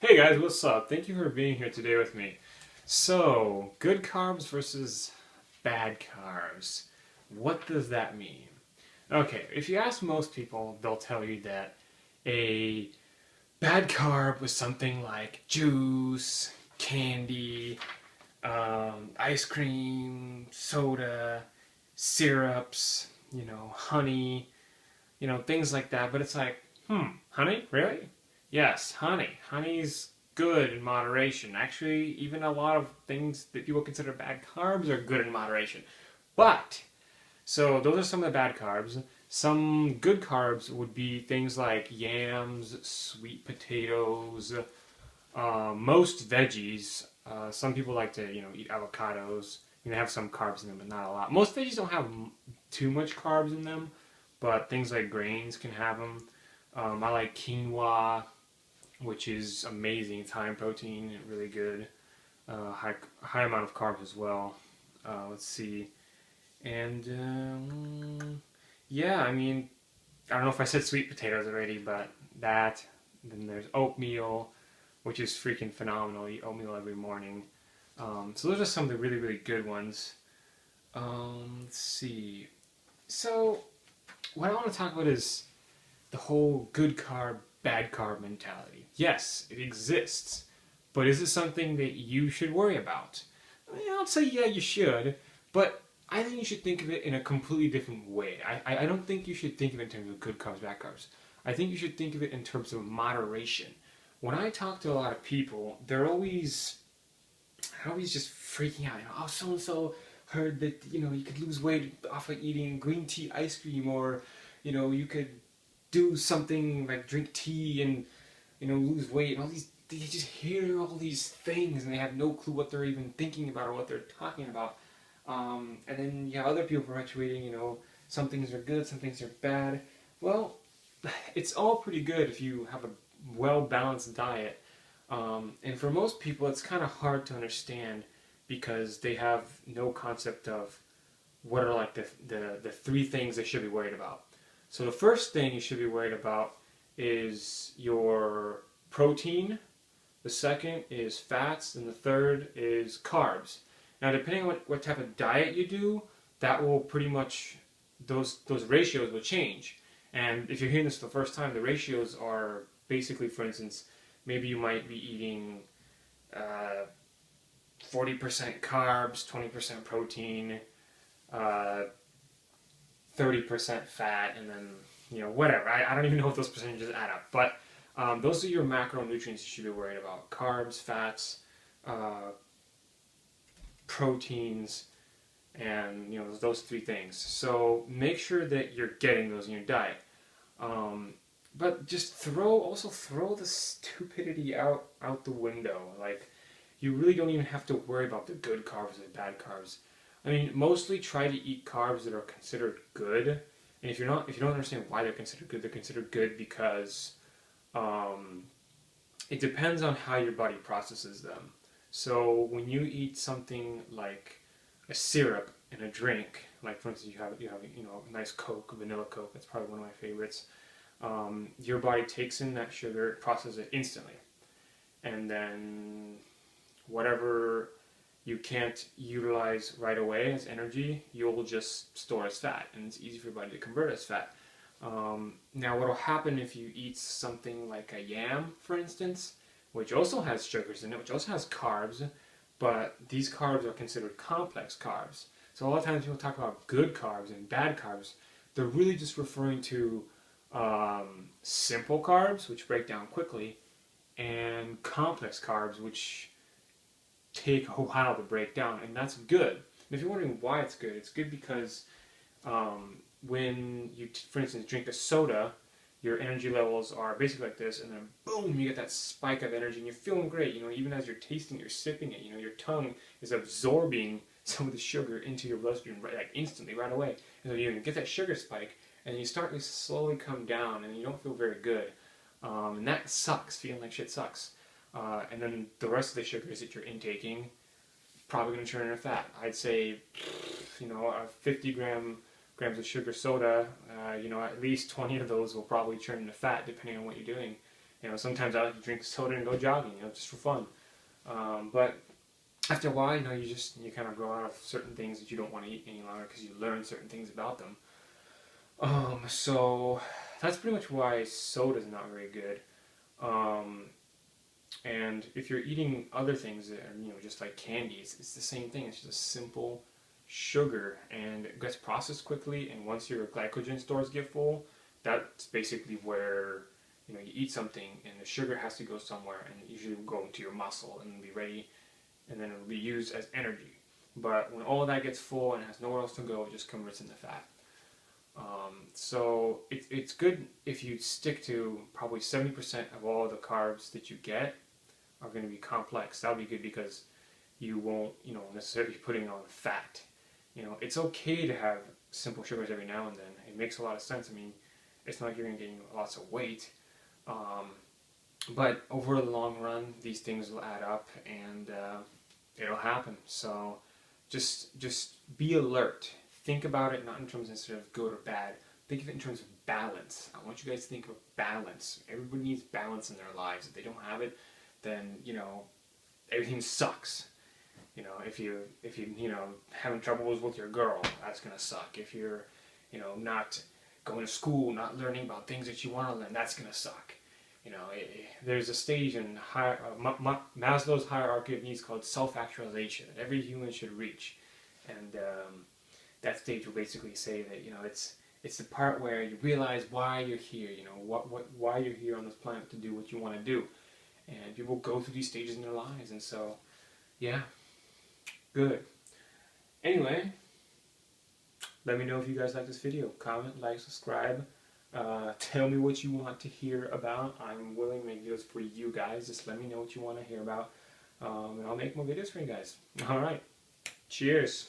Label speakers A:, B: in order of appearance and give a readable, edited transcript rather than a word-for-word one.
A: Hey guys, what's up? Thank you for being here today with me. So, good carbs versus bad carbs. What does that mean? Okay, if you ask most people, they'll tell you that a bad carb was something like juice, candy, ice cream, soda, syrups, honey, things like that. But it's like, honey? Really? Yes, honey. Honey's good in moderation. Actually, even a lot of things that people consider bad carbs are good in moderation. But, so those are some of the bad carbs. Some good carbs would be things like yams, sweet potatoes, most veggies. Some people like to, eat avocados. They have some carbs in them, but not a lot. Most veggies don't have too much carbs in them, but things like grains can have them. I like quinoa, which is amazing. It's high in protein, really good. High amount of carbs as well. Let's see. And yeah, I mean, I don't know if I said sweet potatoes already, but that. Then there's oatmeal, which is freaking phenomenal. I eat oatmeal every morning. So those are some of the really, really good ones. Let's see. So what I want to talk about is the whole good carb, bad carb mentality. Yes, it exists, but is it something that you should worry about? I mean, I'll say yeah, you should, but I think you should think of it in a completely different way. I don't think you should think of it in terms of good carbs, bad carbs. I think you should think of it in terms of moderation. When I talk to a lot of people, they're always just freaking out. Oh, so and so heard that you could lose weight off of eating green tea ice cream, or you could do something like drink tea and lose weight. And all these, they just hear all these things and they have no clue what they're even thinking about or what they're talking about. And then you have other people perpetuating, some things are good, some things are bad. Well, it's all pretty good if you have a well-balanced diet. And for most people, it's kind of hard to understand because they have no concept of what are like the three things they should be worried about. So the first thing you should be worried about is your protein. The second is fats, and the third is carbs. Now, depending on what type of diet you do, that will pretty much, those ratios will change. And if you're hearing this for the first time, the ratios are basically, for instance, maybe you might be eating 40% carbs, 20% protein, 30% fat, and then whatever. I don't even know if those percentages add up, but those are your macronutrients you should be worried about: carbs, fats, proteins, and those three things. So make sure that you're getting those in your diet. But just also throw the stupidity out the window. Like, you really don't even have to worry about the good carbs and the bad carbs. I mean, mostly try to eat carbs that are considered good. And if you don't understand why they're considered good because it depends on how your body processes them. So when you eat something like a syrup in a drink, like for instance you have a nice Coke, vanilla Coke, that's probably one of my favorites. Your body takes in that sugar, processes it instantly, and then whatever you can't utilize right away as energy, you'll just store as fat, and it's easy for your body to convert as fat. Now, what will happen if you eat something like a yam, for instance, which also has sugars in it, which also has carbs, but these carbs are considered complex carbs. So a lot of times people talk about good carbs and bad carbs. They're really just referring to simple carbs, which break down quickly, and complex carbs, which take a while to break down, and that's good. And if you're wondering why it's good because when you, for instance, drink a soda, your energy levels are basically like this, and then boom, you get that spike of energy, and you're feeling great. Even as you're tasting, you're sipping it. Your tongue is absorbing some of the sugar into your bloodstream like instantly, right away. And so you get that sugar spike, and then you start to slowly come down, and you don't feel very good. And that sucks. Feeling like shit sucks. And then the rest of the sugars that you're intaking probably going to turn into fat. I'd say, 50 grams of sugar soda, at least 20 of those will probably turn into fat depending on what you're doing. You know, sometimes I like to drink soda and go jogging, you know, just for fun. But after a while, you know, you kind of grow out of certain things that you don't want to eat any longer because you learn certain things about them. So that's pretty much why soda is not very good. Um, and if you're eating other things that are, you know, just like candies, it's the same thing. It's just simple sugar, and it gets processed quickly. And once your glycogen stores get full, that's basically where, you know, you eat something and the sugar has to go somewhere, and it usually will go into your muscle and be ready, and then it'll be used as energy. But when all of that gets full and has nowhere else to go, it just converts into fat. So it's good if you stick to probably 70% of all the carbs that you get are going to be complex. That'll be good because you won't, you know, necessarily be putting on fat. You know, it's okay to have simple sugars every now and then. It makes a lot of sense. I mean, it's not like you're going to gain lots of weight. But over the long run, these things will add up, and it'll happen. So just be alert. Think about it not in terms of good or bad. Think of it in terms of balance. I want you guys to think of balance. Everybody needs balance in their lives. If they don't have it, then, you know, everything sucks. You know, if you having troubles with your girl, that's gonna suck. If you're, you know, not going to school, not learning about things that you want to learn, that's gonna suck. You know, there's a stage in Maslow's hierarchy of needs called self-actualization that every human should reach, and that stage will basically say that, you know, it's the part where you realize why you're here. You know, why you're here on this planet to do what you want to do, and people go through these stages in their lives, and so yeah, good. Anyway, let me know if you guys like this video. Comment, like, subscribe. Tell me what you want to hear about. I'm willing to make videos for you guys. Just let me know what you want to hear about, and I'll make more videos for you guys. All right. Cheers.